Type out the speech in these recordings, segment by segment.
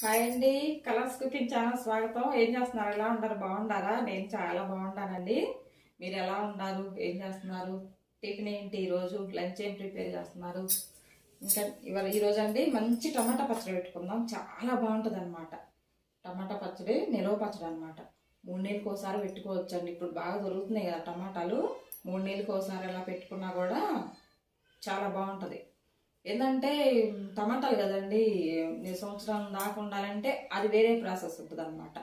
Hi అండి. Colours cooking channel స్వాగతం. ఏం చేస్తున్నారు? ఎలా ఉంటారు? బాగుంటారా? నేను చాలా బాగుంటానండి. మీరు ఎలా ఉన్నారు? ఏం చేస్తున్నారు? టిఫిన్ ఏంటి ఈరోజు? లంచ్ ఏం ప్రిపేర్ చేస్తున్నారు? ఇంకా ఈరోజు అండి మంచి టమాటా పచ్చడి పెట్టుకుందాం. చాలా బాగుంటుంది అనమాట. టమాటా పచ్చడి నిలవ పచ్చడి అనమాట. 3 నెలలకు ఒకసారి పెట్టుకోవచ్చు అండి. ఇప్పుడు బాగా దొరుకుతున్నాయి కదా టమాటాలు. 3 నెలలకు ఒకసారి ఎలా పెట్టుకున్నా కూడా చాలా బాగుంటుంది. ఏంటంటే టమాటాలు కదండి, సంవత్సరం దాకా ఉండాలంటే అది వేరే ప్రాసెస్ ఉంటుంది అనమాట.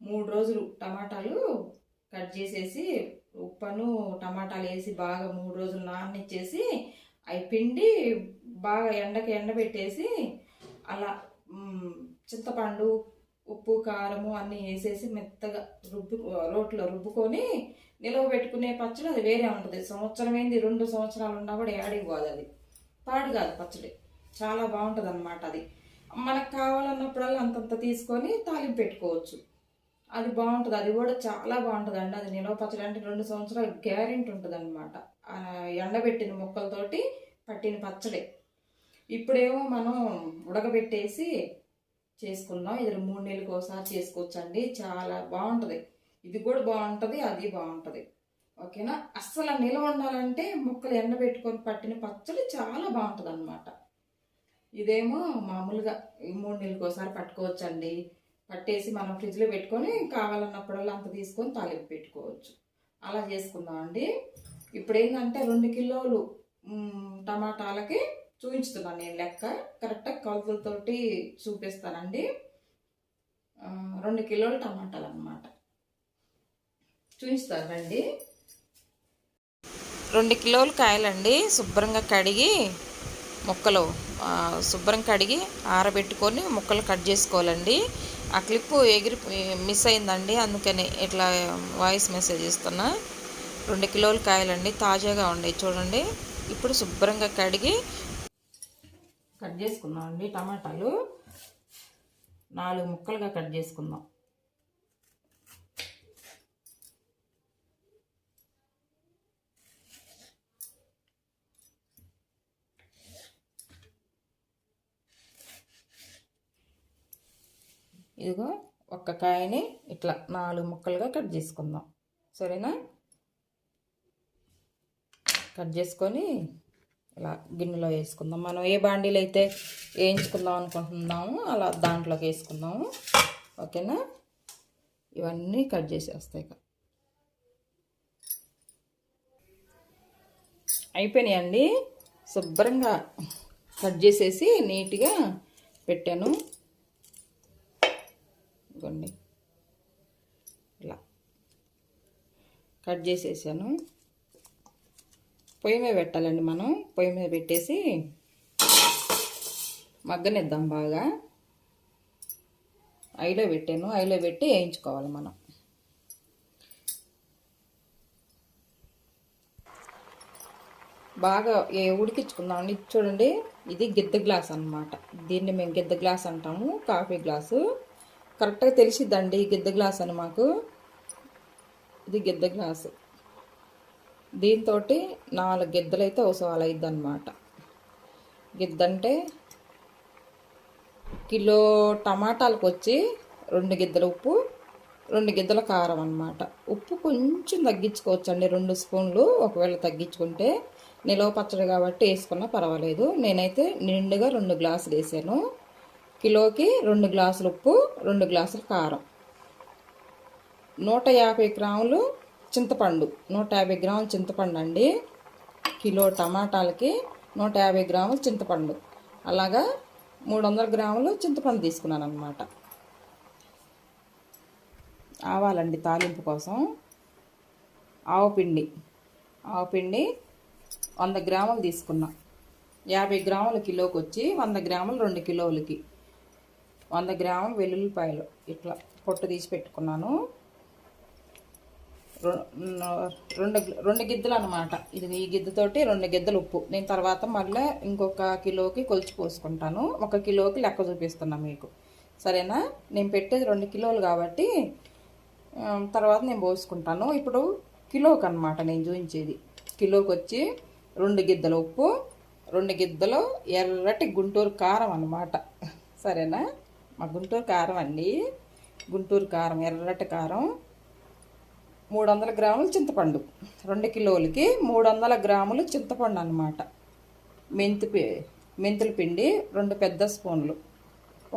3 రోజులు టమాటాలు కట్ చేసేసి ఉప్పును టమాటాలు వేసి బాగా 3 రోజులు నాననిచ్చేసి అవి పిండి బాగా ఎండబెట్టేసి అలా చింతపండు ఉప్పు కారము అన్నీ వేసేసి మెత్తగా రోట్లో రుబ్బుకొని నిలవ పెట్టుకునే పచ్చడి అది వేరే ఉంటుంది. సంవత్సరం ఏంది 2 సంవత్సరాలు ఉన్నా కూడా ఏడికి పోదు, అది పాడు కాదు పచ్చడి. చాలా బాగుంటుంది అనమాట. అది మనకు కావాలన్నప్పుడల్లా అంతంత తీసుకొని తాలింపు పెట్టుకోవచ్చు. అది బాగుంటుంది. అది కూడా చాలా బాగుంటుంది అండి. అది నిలవ పచ్చడి అంటే 2 సంవత్సరాలు గ్యారెంటీ ఉంటుంది అనమాట. ఎండబెట్టిన ముక్కలతోటి పట్టిన పచ్చడి. ఇప్పుడేమో మనం ఉడకబెట్టేసి చేసుకుందాం. ఇది 3 నెలలకు ఒకసారి చేసుకోవచ్చు అండి. చాలా బాగుంటుంది. ఇది కూడా బాగుంటుంది, అది బాగుంటుంది. ఓకేనా? అస్సలు నిల్వ ఉండాలంటే ముక్కలు ఎండబెట్టుకొని పట్టిన పచ్చడి చాలా బాగుంటుంది అనమాట. ఇదేమో మామూలుగా 3 నెలలకు ఒకసారి పట్టుకోవచ్చండి. పట్టేసి మనం ఫ్రిడ్జ్లో పెట్టుకొని కావాలన్నప్పుడల్లా అంత తీసుకొని తాలింపు పెట్టుకోవచ్చు. అలా చేసుకుందాం అండి. ఇప్పుడు ఏంటంటే 2 కిలోలు టమాటాలకి చూపించుతున్నాను నేను లెక్క. కరెక్ట్గా కొలతలతోటి చూపిస్తానండి. 2 కిలోలు టమాటాలు అన్నమాట. చూపిస్తారండి. 2 కిలోల కాయలండి. శుభ్రంగా కడిగి ముక్కలు శుభ్రంగా కడిగి ఆరబెట్టుకొని ముక్కలు కట్ చేసుకోవాలండి. ఆ క్లిప్పు మిస్ అయిందండి, అందుకని ఇట్లా వాయిస్ మెసేజ్ ఇస్తున్నా. 2 కిలోల కాయలండి, తాజాగా ఉన్నాయి చూడండి. ఇప్పుడు శుభ్రంగా కడిగి కట్ చేసుకుందాం అండి. టమాటాలు 4 ముక్కలుగా కట్ చేసుకుందాం. ఇదిగో ఒక్క కాయని ఇట్లా 4 ముక్కలుగా కట్ చేసుకుందాం. సరేనా? కట్ చేసుకొని ఇలా గిన్నెలో వేసుకుందాం. మనం ఏ బాండీలు అయితే వేయించుకుందాం అనుకుంటున్నాము అలా దాంట్లోకి వేసుకుందాము. ఓకేనా? ఇవన్నీ కట్ చేసేస్తాయి. అయిపోయినాయండి. శుభ్రంగా కట్ చేసేసి నీట్గా పెట్టాను. ఇవ్వండి, ఇలా కట్ చేసేసాను. పొయ్యి మీద పెట్టాలండి. మనం పొయ్యి మీద పెట్టేసి మగ్గనిద్దాం బాగా. ఐలో పెట్టాను. ఐలో పెట్టి వేయించుకోవాలి మనం. బాగా ఉడికించుకుందామండి. చూడండి, ఇది గిద్ద గ్లాస్ అన్నమాట. దీన్ని మేము గిద్ద గ్లాస్ అంటాము, కాఫీ గ్లాసు. కరెక్ట్గా తెలిసిద్దండి గిద్ద గ్లాస్ అని మాకు. ఇది గిద్ద గ్లాసు. దీంతో 4 గిద్దలు అయితే అవసరం అయిద్ది అనమాట. గిద్ద అంటే కిలో టమాటాలకు వచ్చి 2 గిద్దల ఉప్పు, 2 గిద్దల కారం అన్నమాట. ఉప్పు కొంచెం తగ్గించుకోవచ్చు అండి, 2 స్పూన్లు. ఒకవేళ తగ్గించుకుంటే నిలవ పచ్చడి కాబట్టి వేసుకున్నా పర్వాలేదు. నేనైతే నిండుగా 2 గ్లాసులు వేసాను. కిలోకి 2 గ్లాసులు ఉప్పు, 2 గ్లాసులు కారం. 150 గ్రాములు చింతపండు, 150 గ్రాములు చింతపండు అండి. కిలో టమాటాలకి 150 గ్రాములు చింతపండు. అలాగా 300 గ్రాములు చింతపండు తీసుకున్నాను అన్నమాట. ఆవాలండి తాలింపు కోసం. ఆవపిండి 100 గ్రాములు తీసుకున్నా. 50 గ్రాములు కిలోకి వచ్చి 100 గ్రాములు 2 కిలోలకి. 100 గ్రాములు వెల్లుల్లిపాయలు ఇట్లా పొట్టు తీసి పెట్టుకున్నాను. 2 గిద్దలు అనమాట. ఇది ఈ గిద్దతోటి 2 గిద్దలు ఉప్పు. నేను తర్వాత మళ్ళీ ఇంకొక కిలోకి కొలిచి పోసుకుంటాను. 1 కిలోకి లెక్క చూపిస్తున్నా మీకు. సరేనా? నేను పెట్టేది 2 కిలోలు కాబట్టి తర్వాత నేను పోసుకుంటాను. ఇప్పుడు కిలోకి అనమాట నేను చూపించేది. కిలోకి వచ్చి 2 గిద్దల ఉప్పు, 2 గిద్దలు ఎర్రటి గుంటూరు కారం అన్నమాట. సరేనా? మా గుంటూరు కారం అండి, గుంటూరు కారం, ఎర్రటి కారం. 300 గ్రాములు చింతపండు, 2 కిలోలకి 300 గ్రాములు చింతపండు అన్నమాట. మెంతుల పిండి 2 పెద్ద స్పూన్లు.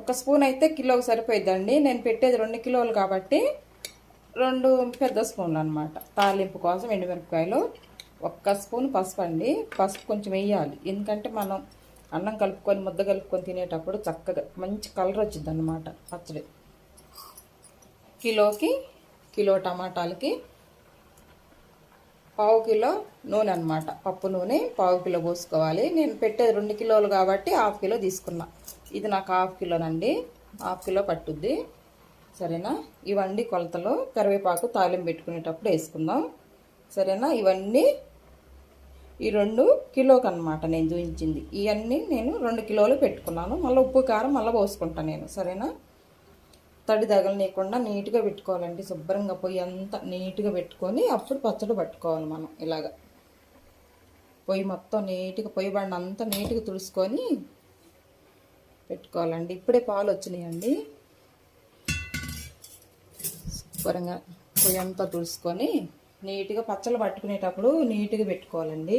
1 స్పూన్ అయితే కిలోకి సరిపోయిద్దండి. నేను పెట్టేది 2 కిలోలు కాబట్టి 2 పెద్ద స్పూన్లు అనమాట. తాలింపు కోసం ఎండుమిరపకాయలు, 1 స్పూన్ పసుపు అండి. పసుపు కొంచెం వేయాలి, ఎందుకంటే మనం అన్నం కలుపుకొని ముద్ద కలుపుకొని తినేటప్పుడు చక్కగా మంచి కలర్ వచ్చింది అన్నమాట పచ్చడి. కిలో టమాటాలకి 1/2 కిలో నూనె అనమాట, పప్పు నూనె 1/2 కిలో పోసుకోవాలి. నేను పెట్టేది 2 కిలోలు కాబట్టి 1/2 కిలో తీసుకున్నా. ఇది నాకు 1/2 కిలోనండి, 1/2 కిలో పట్టుద్ది. సరేనా? ఇవన్నీ కొలతలు. కరివేపాకు తాలింపు పెట్టుకునేటప్పుడు వేసుకుందాం. సరేనా? ఇవన్నీ ఈ 2 కిలోకి అనమాట నేను చూపించింది. ఇవన్నీ నేను 2 కిలోలు పెట్టుకున్నాను. మళ్ళీ ఉప్పు కారం మళ్ళీ పోసుకుంటాను నేను. సరేనా? తడి తగలనీయకుండా నీట్గా పెట్టుకోవాలండి. శుభ్రంగా పొయ్యి అంతా నీట్గా పెట్టుకొని అప్పుడు పచ్చడి పట్టుకోవాలి మనం. ఇలాగా పొయ్యి మొత్తం నీట్గా, పొయ్యి బండ అంతా నీట్గా తుడుచుకొని పెట్టుకోవాలండి. ఇప్పుడే పాలు వచ్చినాయండి. శుభ్రంగా పొయ్యి అంతా తుడుచుకొని నీట్గా పచ్చళ్ళు పట్టుకునేటప్పుడు నీట్గా పెట్టుకోవాలండి.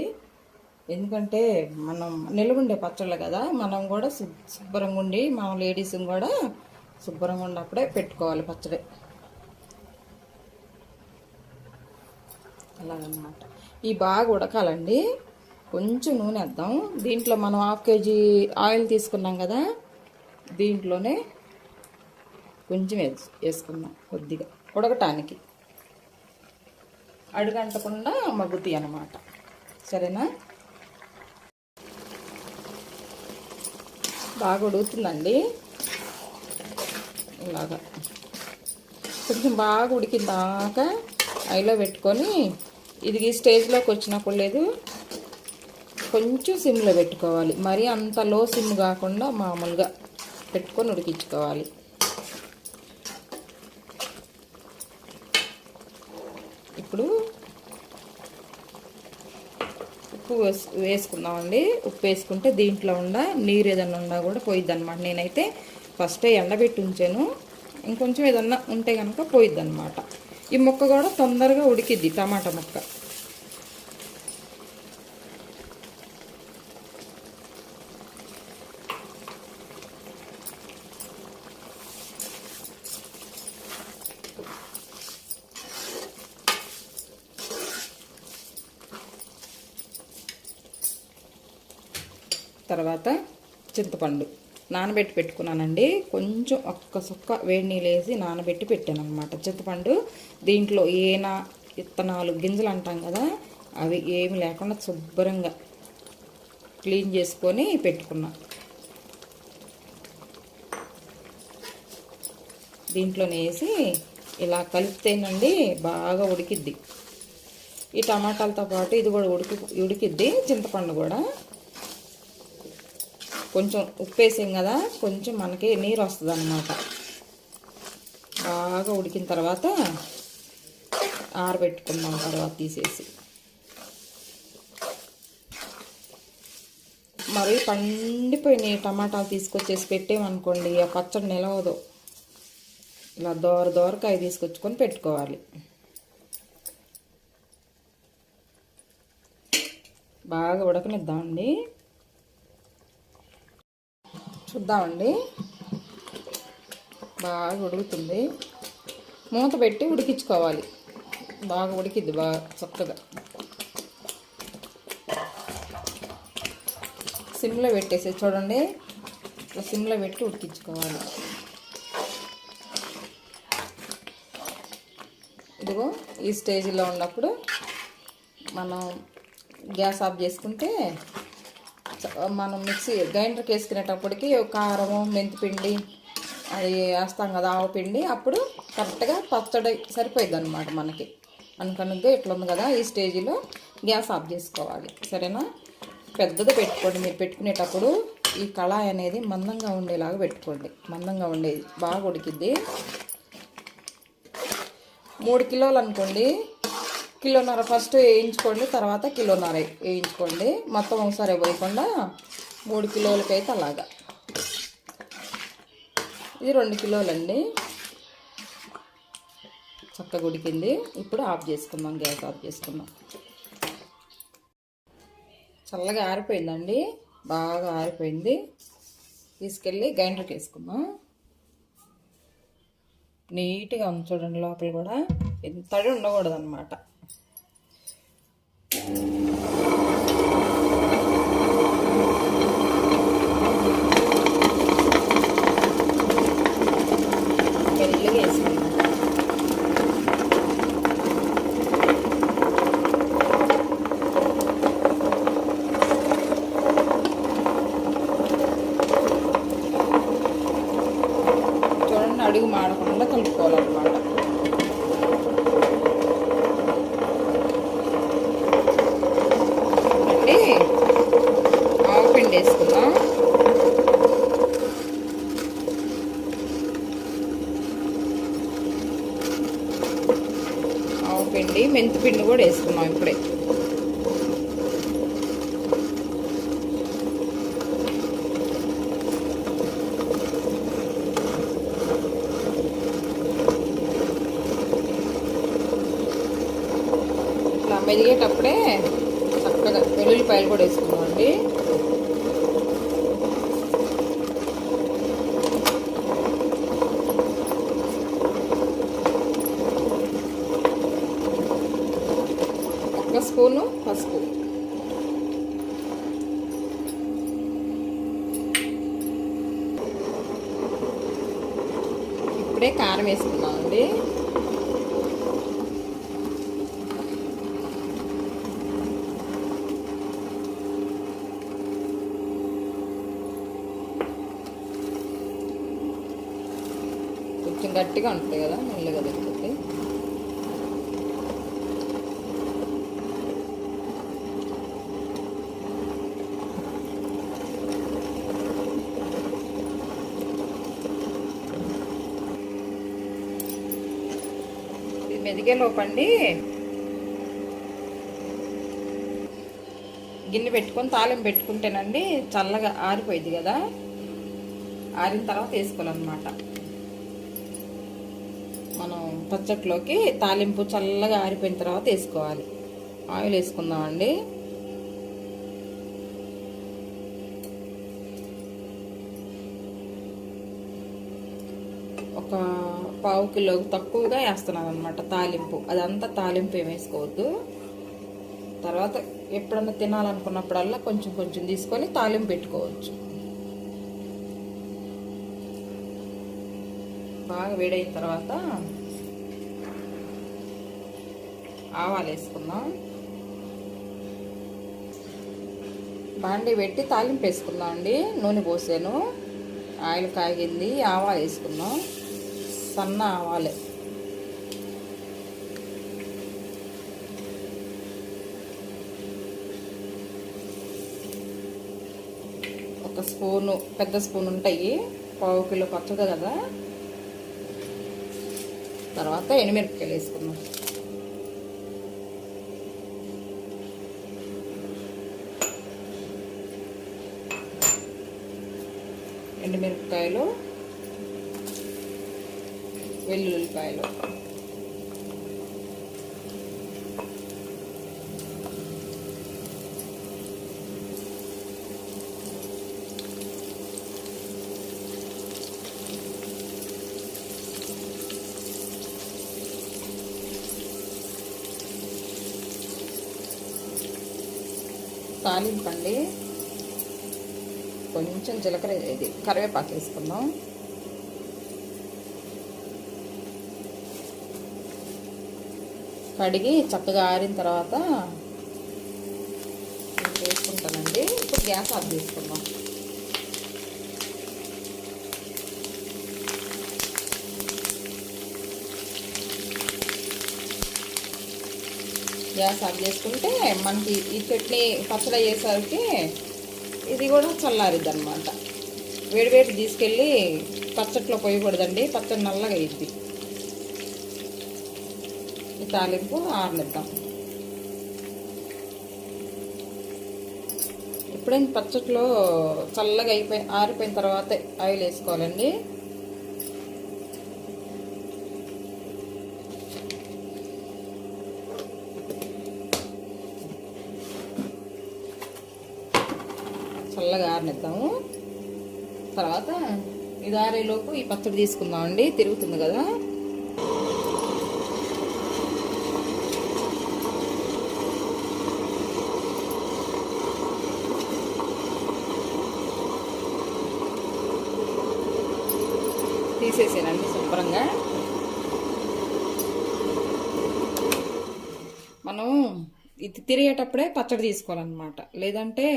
ఎందుకంటే మనం నిలవుండే పచ్చళ్ళు కదా, మనం కూడా శుభ్రంగా ఉండి, మా లేడీస్ కూడా శుభ్రంగా ఉన్నప్పుడే పెట్టుకోవాలి పచ్చడి. అలాగన్నమాట. ఈ బాగా ఉడకాలండి. కొంచెం నూనె వేద్దాం. దీంట్లో మనం 1/2 కేజీ ఆయిల్ తీసుకున్నాం కదా, దీంట్లోనే కొంచెం వేసుకుందాం కొద్దిగా, ఉడకటానికి అడుగంటకుండా మగ్గుతాయి అన్నమాట. సరేనా? బాగా ఉడుకుతుందండి. ఇలాగా కొంచెం బాగా ఉడికిన దాకా ఐలో పెట్టుకొని, ఇది ఈ స్టేజ్లోకి వచ్చినప్పుడు లేదు కొంచెం సిమ్లో పెట్టుకోవాలి. మరీ అంత లో సిమ్ కాకుండా మామూలుగా పెట్టుకొని ఉడికించుకోవాలి. ఇప్పుడు ఉప్పు వేసుకుందామండి. ఉప్పు వేసుకుంటే దీంట్లో నీరు ఏదన్నా ఉన్నా కూడా పోయిద్ది అనమాట. నేనైతే ఫస్టే ఎండబెట్టి ఉంచాను, ఇంకొంచెం ఏదన్నా ఉంటే కనుక పోయిద్ది అనమాట. ఈ ముక్క కూడా తొందరగా ఉడికిద్ది, టమాటా ముక్క. తర్వాత చింతపండు నానబెట్టి పెట్టుకున్నానండి. కొంచెం ఒక్క సుక్క వేడి నీళ్ళు వేసి నానబెట్టి పెట్టాను అనమాట చింతపండు. దీంట్లో ఏనా విత్తనాలు గింజలు అంటాం కదా, అవి ఏమి లేకుండా శుభ్రంగా క్లీన్ చేసుకొని పెట్టుకున్నా. దీంట్లోనే వేసి ఇలా కలిపితేనండి బాగా ఉడికిద్ది. ఈ టమాటాలతో పాటు ఇది కూడా ఉడికిద్ది, చింతపండు కూడా. కొంచెం ఉప్పు వేసాం కదా, కొంచెం మనకి నీరు వస్తుంది అన్నమాట. బాగా ఉడికిన తర్వాత ఆరబెట్టుకుందాం. తర్వాత తీసేసి మరి పండిపోయిన టమాటాలు తీసుకొచ్చేసి పెట్టేమనుకోండి, ఆ పచ్చడి నిలవదు. ఇలా దోరకాయ తీసుకొచ్చుకొని పెట్టుకోవాలి. బాగా ఉడకనిద్దామండి. చూద్దామండి. బాగా ఉడుకుతుంది. మూత పెట్టి ఉడికించుకోవాలి. బాగా ఉడికిద్ది బాగా చక్కగా. సిమ్లో పెట్టేసి చూడండి, సిమ్లో పెట్టి ఉడికించుకోవాలి. ఇదిగో ఈ స్టేజ్లో ఉన్నప్పుడు మనం గ్యాస్ ఆఫ్ చేసుకుంటే, మనం మిక్సీ గ్రైండర్కి వేసుకునేటప్పటికి కారము, మెంతిపిండి అది వేస్తాం కదా, ఆవపిండి, అప్పుడు కరెక్ట్గా పచ్చడి సరిపోయింది అనమాట మనకి. అనుకనుగ్గా ఇట్లా ఉంది కదా, ఈ స్టేజ్లో గ్యాస్ ఆఫ్ చేసుకోవాలి. సరేనా? పెద్దది పెట్టుకోండి మీరు పెట్టుకునేటప్పుడు. ఈ కళాయి అనేది మందంగా ఉండేలాగా పెట్టుకోండి, మందంగా ఉండేది. బాగా ఉడికిద్ది. 3 కిలోలు అనుకోండి, 1.5 కిలో ఫస్ట్ వేయించుకోండి, తర్వాత 1.5 కిలో వేయించుకోండి. మొత్తం ఒకసారి పోయకుండా 3 కిలోలకైతే అలాగా ఇది 2 కిలోలండి. చక్కగా ఉడికింది. ఇప్పుడు ఆఫ్ చేసుకుందాం, గ్యాస్ ఆఫ్ చేసుకుందాం. చల్లగా ఆరిపోయిందండి, బాగా ఆరిపోయింది. తీసుకెళ్ళి గ్రైండర్కి వేసుకుందాం. నీట్గా ఉంది చూడండి, లోపల కూడా తడి ఉండకూడదు అన్నమాట. మెల్లిగా వేసుకుందాం. చూడండి, అడుగు మాడకుండా కలుపుకోవాలన్నమాట. ఆవపిండి వేసుకుందాం. ఆవపిండి, మెంతిపిండి కూడా వేసుకున్నాం ఇప్పుడే. ఇట్లా మెదిగేటప్పుడే చక్కగా వెల్లుల్లిపాయలు కూడా వేసుకున్నాం అండి. స్పూను పసుపు, ఇప్పుడే కారం వేసుకున్నామండి. కొంచెం గట్టిగా ఉంటుంది కదా, మెల్లగా తిరుగుతుంది. మెదిగే లోపండి గిన్నె పెట్టుకొని తాలింపు పెట్టుకుంటేనండి చల్లగా ఆరిపోయింది కదా. ఆరిన తర్వాత వేసుకోవాలన్నమాట. మనం పచ్చట్లోకి తాలింపు చల్లగా ఆరిపోయిన తర్వాత వేసుకోవాలి. ఆయిల్ వేసుకుందామండి. ఒక 1/2 కిలోకి తక్కువగా వేస్తున్నాను అనమాట తాలింపు. అదంతా తాలింపు ఏం వేసుకోవద్దు. తర్వాత ఎప్పుడన్నా తినాలనుకున్నప్పుడల్లా కొంచెం కొంచెం తీసుకొని తాలింపు పెట్టుకోవచ్చు. బాగా వేడైన తర్వాత ఆవాలు వేసుకుందాం. బాండీ పెట్టి తాలింపు వేసుకుందాం అండి. నూనె పోసాను, ఆయిల్ కాగింది. ఆవాలు వేసుకుందాం, సన్న ఆవాలే. ఒక స్పూను, పెద్ద స్పూన్ ఉంటాయి, 1/2 కిలో పచ్చడి కదా. తర్వాత ఎండుమిరపకాయలు వేసుకుందాం. ఎండుమిరపకాయలు, వెల్లుల్లిపాయలు, తాలింపండి. కొంచెం జీలకర్ర, ఇది కరివేపాకు వేసుకుందాం. కడిగి చక్కగా ఆరిన తర్వాత వేసుకుంటానండి. ఇప్పుడు గ్యాస్ ఆఫ్ చేసుకుందాం. గ్యాస్ ఆఫ్ చేసుకుంటే మనకి ఈ చట్నీ పచ్చడి అయ్యేసరికి ఇది కూడా చల్లారిద్ది అనమాట. వేడివేడి తీసుకెళ్ళి పచ్చట్లో పోయకూడదండి, పచ్చడి నల్లగా అయ్యిద్ది. ఈ తాలింపు ఆరనిద్దాం. ఎప్పుడైనా పచ్చట్లో చల్లగా ఆరిపోయిన తర్వాతే ఆయిల్ వేసుకోవాలండి. చల్లగా ఆరనిద్దాము. తర్వాత ఇది ఆరేలోపు ఈ పచ్చడి తీసుకుందామండి. తిరుగుతుంది కదా. తీసేసానండి శుభ్రంగా. మనం ఇది తిరిగేటప్పుడే పచ్చడి తీసుకోవాలన్నమాట, లేదంటే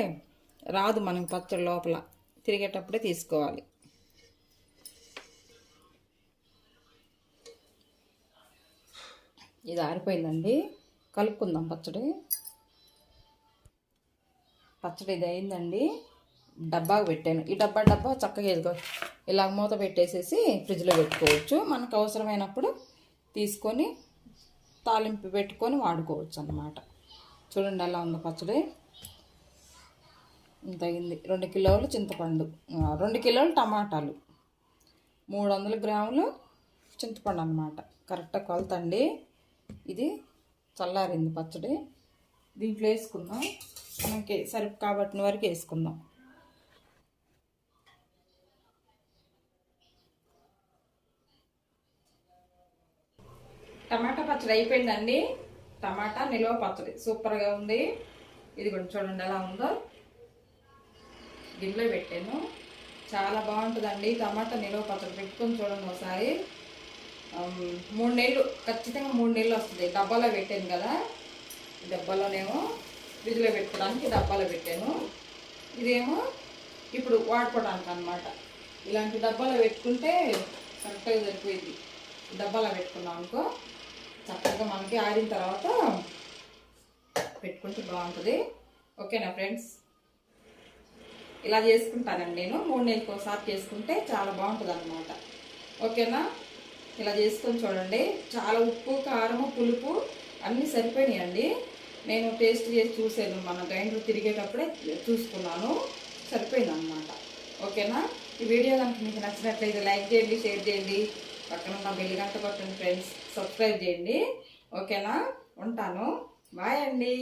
రాదు మనకి పచ్చడి. లోపల తిరిగేటప్పుడే తీసుకోవాలి. ఇది ఆరిపోయిందండి. కలుపుకుందాం పచ్చడి. ఇది అయిందండి. డబ్బాకు పెట్టాను. ఈ డబ్బా చక్కగా ఇలా మూత పెట్టేసేసి ఫ్రిడ్జ్లో పెట్టుకోవచ్చు. మనకు అవసరమైనప్పుడు తీసుకొని తాలింపు పెట్టుకొని వాడుకోవచ్చు అన్నమాట. చూడండి ఎలా ఉందో పచ్చడి. ఇంత అయింది. 2 కిలోలు చింతపండు, 2 కిలోలు టమాటాలు, 300 గ్రాములు చింతపండు అన్నమాట. కరెక్ట్గా కొలతండి. ఇది చల్లారింది పచ్చడి. దీంట్లో వేసుకుందాం. మనకి సరిపు కాబట్టిన వరకు వేసుకుందాం. టమాటా పచ్చడి అయిపోయిందండి. టమాటా నిల్వ పచ్చడి సూపర్గా ఉంది. ఇది కూడా చూడండి ఎలా ఉందో. గిన్నెలో పెట్టాను. చాలా బాగుంటుందండి టమాటా నిల్వ పచ్చడి. పెట్టుకొని చూడండి ఒకసారి. 3 నెలలు ఖచ్చితంగా 3 నెలలు వస్తుంది. డబ్బాలో పెట్టాను కదా. డబ్బాలోనేమో ఫ్రిడ్జ్లో పెట్టుకోవడానికి డబ్బాలో పెట్టాను. ఇదేమో ఇప్పుడు వాడుకోవడానికి అన్నమాట. ఇలాంటి డబ్బాలో పెట్టుకుంటే కరెక్ట్గా సరిపోయింది. డబ్బాలో పెట్టుకున్నాం అనుకో, చక్కగా మనకి ఆరిన తర్వాత పెట్టుకుంటే బాగుంటుంది. ఓకేనా ఫ్రెండ్స్? ఇలా చేసుకుంటానండి నేను. 3 నెలలకు ఒకసారి చేసుకుంటే చాలా బాగుంటుంది అన్నమాట. ఓకేనా? ఇలా చేసుకొని చూడండి. చాలా ఉప్పు, కారము, పులుపు అన్నీ సరిపోయినాయండి. నేను టేస్ట్ చేసి చూసాను. మన గ్రైండర్ తిరిగేటప్పుడే చూసుకున్నాను. సరిపోయింది అన్నమాట. ఓకేనా? ఈ వీడియో కనుక మీకు నచ్చినట్లయితే లైక్ చేయండి, షేర్ చేయండి, పక్కన ఉన్న బెల్ గంట కొట్టండి ఫ్రెండ్స్. సబ్స్క్రైబ్ చేయండి. ఓకేనా? ఉంటాను. బాయ్ అండి.